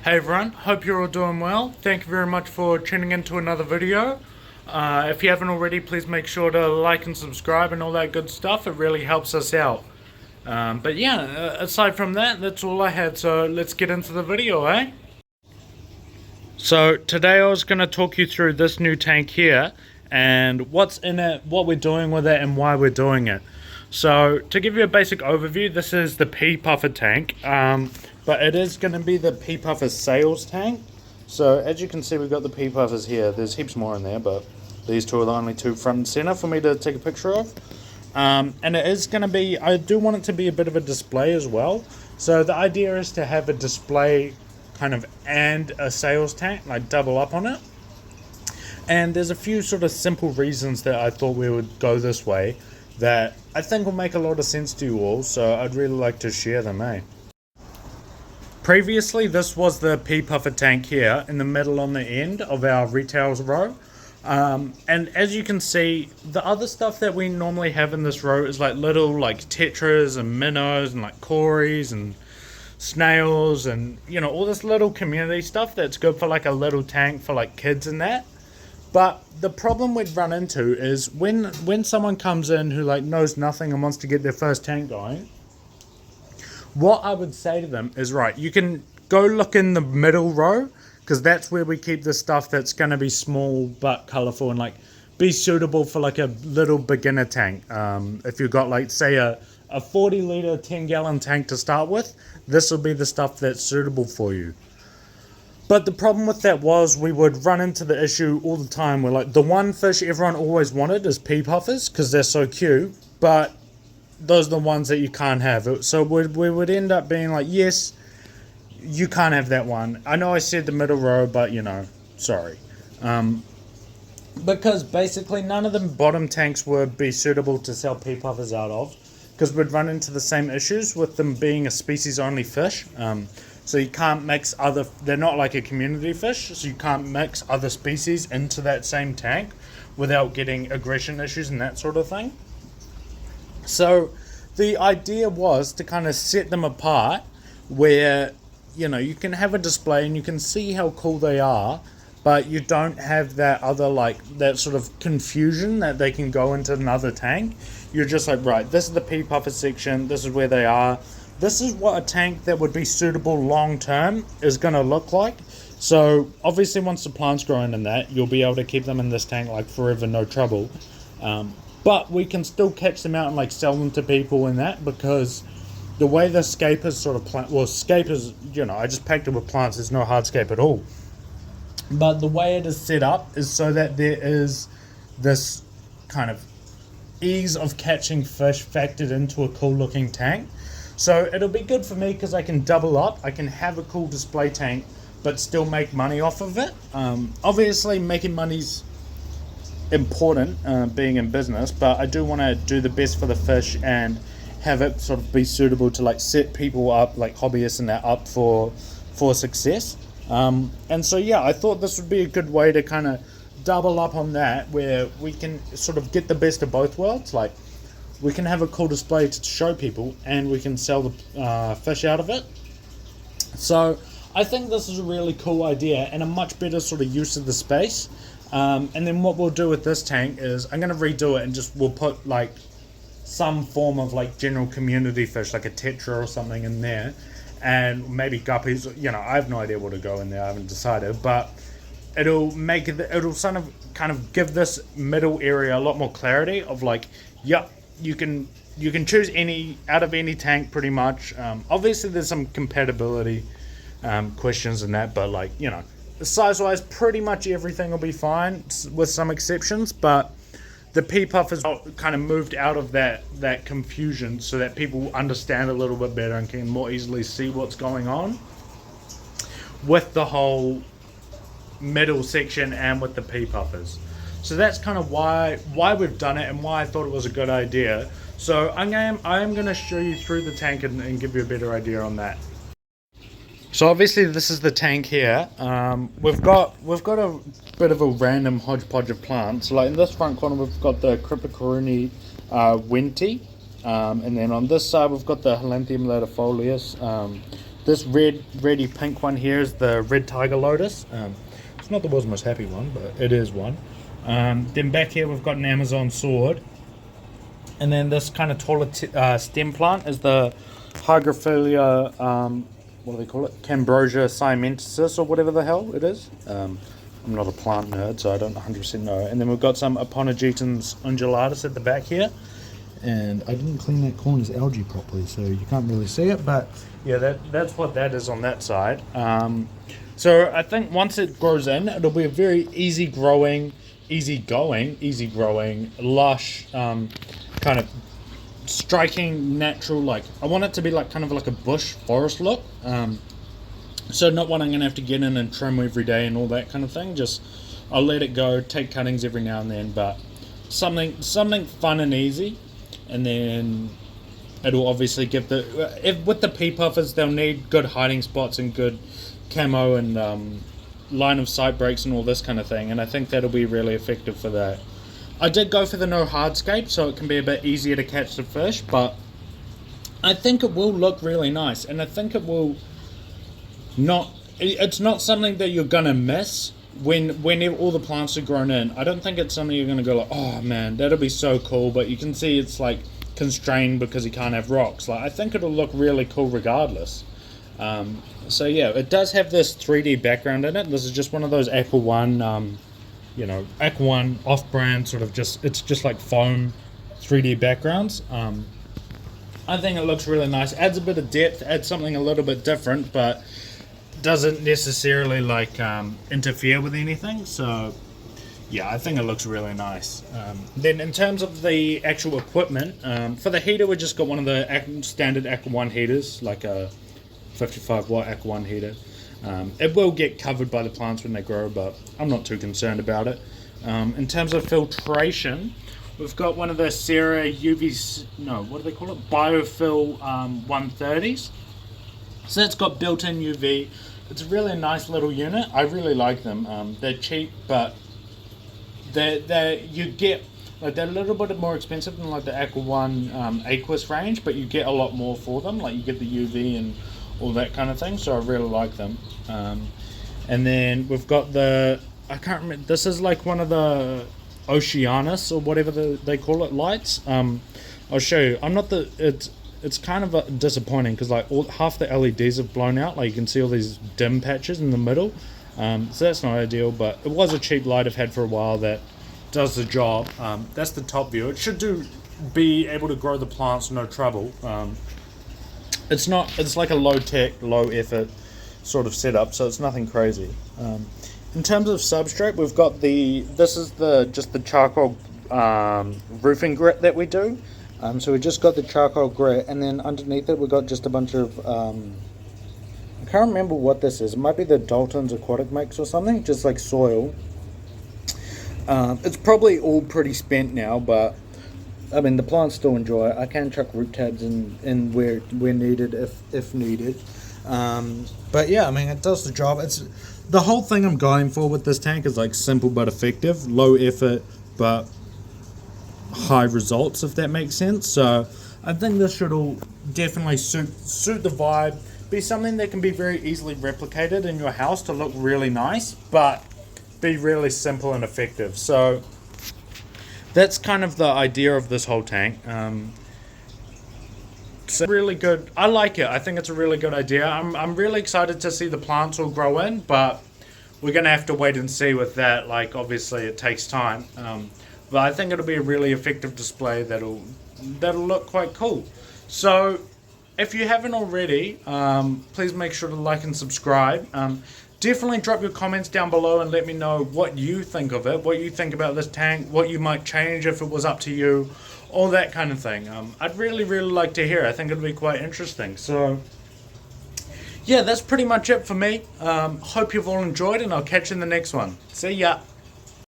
Hey everyone, hope you're all doing well. Thank you very much for tuning in to another video. If you haven't already, please make sure to like and subscribe and all that good stuff. It really helps us out. But yeah, aside from that, that's all I had. So let's get into the video, eh? So today I was going to talk you through this new tank here and what's in it, what we're doing with it, and why we're doing it. So to give you a basic overview, this is the Pea Puffer Tank, but it is going to be the Pea Puffer sales tank. So as you can see, we've got the Pea Puffers here. There's heaps more in there, but these two are the only two front and center for me to take a picture of. And it is going to be, I do want it to be a bit of a display as well. So the idea is to have a display kind of and a sales tank, like double up on it. And there's a few sort of simple reasons that I thought we would go this way that I think will make a lot of sense to you all, so I'd really like to share them, eh? Previously, this was the Pea Puffer tank here in the middle on the end of our retail row. And as you can see, the other stuff that we normally have in this row is like little like tetras and minnows and like cories and snails and, you know, all this little community stuff that's good for like a little tank for like kids and that. But the problem we'd run into is when someone comes in who like knows nothing and wants to get their first tank going, what I would say to them is, right, you can go look in the middle row, because that's where we keep the stuff that's going to be small but colorful and like be suitable for like a little beginner tank. If you've got like say a 40 litre 10 gallon tank to start with, this will be the stuff that's suitable for you. But the problem with that was we would run into the issue all the time where like the one fish everyone always wanted is pea puffers because they're so cute, but those are the ones that you can't have. So we would end up being like, yes, you can't have that one. I know I said the middle row, but you know, sorry. Because basically none of the bottom tanks would be suitable to sell pea puffers out of, because we'd run into the same issues with them being a species only fish. So you can't mix they're not like a community fish, so you can't mix other species into that same tank without getting aggression issues and that sort of thing. So the idea was to kind of set them apart where, you know, you can have a display and you can see how cool they are, but you don't have that other like that sort of confusion that they can go into another tank. You're just like, right, this is the pea puffer section, this is where they are. This is what a tank that would be suitable long term is going to look like. So obviously once the plants grow in that, you'll be able to keep them in this tank like forever, no trouble. But we can still catch them out and like sell them to people in that, because the way the scape is sort of scape is, you know, I just packed it with plants, there's no hardscape at all. But the way it is set up is so that there is this kind of ease of catching fish factored into a cool looking tank. So it'll be good for me because I can double up, I can have a cool display tank but still make money off of it. Obviously making money's important, being in business, but I do want to do the best for the fish and have it sort of be suitable to like set people up, like hobbyists and that, up for success. And so yeah, I thought this would be a good way to kind of double up on that, where we can sort of get the best of both worlds. Like we can have a cool display to show people and we can sell the fish out of it. So I think this is a really cool idea and a much better sort of use of the space. And then what we'll do with this tank is I'm going to redo it and we'll put like some form of like general community fish, like a tetra or something in there, and maybe guppies. You know, I have no idea what to go in there, I haven't decided, but it'll sort of kind of give this middle area a lot more clarity of like, yep, you can choose any out of any tank pretty much. Obviously there's some compatibility questions in that, but like, you know, size wise pretty much everything will be fine with some exceptions. But the pea puffers kind of moved out of that confusion so that people understand a little bit better and can more easily see what's going on with the whole middle section and with the pea puffers. So that's kind of why we've done it and why I thought it was a good idea. So I am going to show you through the tank and give you a better idea on that. So obviously this is the tank here. We've got a bit of a random hodgepodge of plants. Like in this front corner we've got the Cripicaruni Wenti, and then on this side we've got the Helanthum latifolius, This reddy pink one here is the red tiger lotus. It's not the world's most happy one, but it is one. Then back here we've got an Amazon sword. And then this kind of taller stem plant is the Hygrophila, what do they call it? Cambrosia siamensis or whatever the hell it is. I'm not a plant nerd, so I don't 100% know. And then we've got some Aponogetans undulatus at the back here. And I didn't clean that corner's algae properly, so you can't really see it. But yeah, that's what that is on that side. So I think once it grows in, it'll be a very easy growing, lush, kind of striking, natural, like, I want it to be like kind of like a bush forest look. So not one I'm going to have to get in and trim every day and all that kind of thing. Just, I'll let it go, take cuttings every now and then, but something fun and easy. And then it'll obviously give with the pea puffers, they'll need good hiding spots and good camo and line of sight breaks and all this kind of thing. And I think that'll be really effective for that. I did go for the no hardscape, so it can be a bit easier to catch the fish, but I think it will look really nice. And I think it will it's not something that you're going to miss when all the plants are grown in. I don't think it's something you're going to go like, oh man, that'll be so cool, but you can see it's like constrained because you can't have rocks. Like, I think it'll look really cool regardless. So yeah, it does have this 3D background in it. This is just one of those Aqua One, Aqua One off-brand sort of it's just like foam 3D backgrounds. I think it looks really nice. Adds a bit of depth, adds something a little bit different, but doesn't necessarily like interfere with anything. So yeah, I think it looks really nice. Then in terms of the actual equipment, for the heater we just got one of the standard Aqua One heaters, like a 55 watt Aqua One heater. It will get covered by the plants when they grow, but I'm not too concerned about it. In terms of filtration, we've got one of the Sarah what do they call it? Biofill 130s. So it's got built-in UV. It's a really nice little unit. I really like them. They're cheap, but they're a little bit more expensive than like the Aqua One Aquas range, but you get a lot more for them. Like you get the UV and all that kind of thing. So I really like them. And then we've got I can't remember. This is like one of the Oceanus or whatever they call it lights. I'll show you. It's kind of disappointing because like half the LEDs have blown out. Like you can see all these dim patches in the middle. So that's not ideal, but it was a cheap light I've had for a while that does the job. That's the top view. It should be able to grow the plants no trouble. It's like a low tech, low effort sort of setup, so it's nothing crazy. In terms of substrate, we've got this is just the charcoal roofing grit that we do. So we just got the charcoal grit, and then underneath it we've got just a bunch of I can't remember what this is. It might be the Dalton's aquatic mix or something, just like soil. It's probably all pretty spent now, but I mean the plants still enjoy it. I can chuck root tabs in where needed if needed. But yeah, I mean it does the job. It's the whole thing I'm going for with this tank is like simple but effective, low effort but high results, if that makes sense. So I think this should all definitely suit the vibe, be something that can be very easily replicated in your house to look really nice, but be really simple and effective. So that's kind of the idea of this whole tank. It's really good. I like it. I think it's a really good idea. I'm really excited to see the plants all grow in, but we're gonna have to wait and see with that. Like obviously it takes time. But I think it'll be a really effective display that'll look quite cool. So if you haven't already, please make sure to like and subscribe. Definitely drop your comments down below and let me know what you think of it, what you think about this tank, what you might change if it was up to you, all that kind of thing. I'd really like to hear. I think it'll be quite interesting. So yeah, that's pretty much it for me. Hope you've all enjoyed, and I'll catch you in the next one. See ya.